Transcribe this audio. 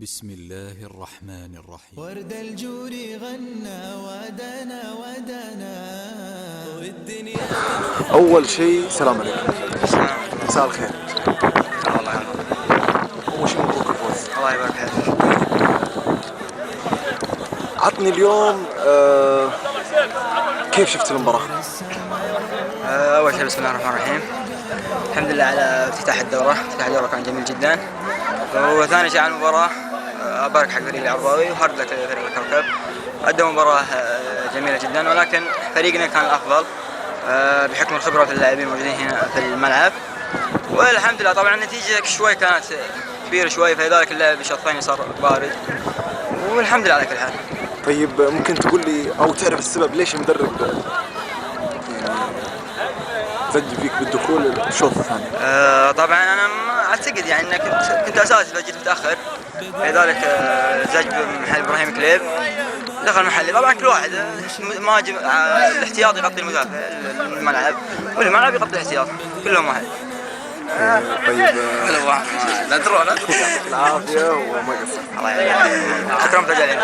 بسم الله الرحمن الرحيم. ورد الجور غنى ودنا والدنيا. أول شيء سلام عليكم. مساء الخير. الله يعافيك. أول شيء مبروك الفوز. الله يبارك فيك. عطني اليوم كيف شفت المباراة؟ أول شيء بسم الله الرحمن الرحيم. الحمد لله على افتتاح الدورة. افتتاح الدورة كان جميل جدا. وثاني شيء على المباراة أبارك حق فريق العرباوي وهارد لك فريق الكوكب. أدوا مباراة جميلة جدا، ولكن فريقنا كان الأفضل بحكم الخبرة في اللاعبين الموجودين هنا في الملعب. والحمد لله طبعا النتيجة شوي كانت كبيرة شوي، فلذلك اللعب الشوط الثاني صار بارد، والحمد لله على كل حال. طيب ممكن تقول لي أو تعرف السبب ليش المدرب زج فيك بالدخول الشوط الثاني؟ طبعا انا اعتقد يعني انك كنت اساسي اذا جيت متاخر، لذلك زج بمحل ابراهيم كليب دخل محلي. طبعا كل واحد مهاجم الاحتياط يغطي المدافع الملعب، والملعب يغطي الاحتياط، كلهم واحد. طيب لا تروح العافية وما قصرت. الله يعافيك. شكرا متجلين.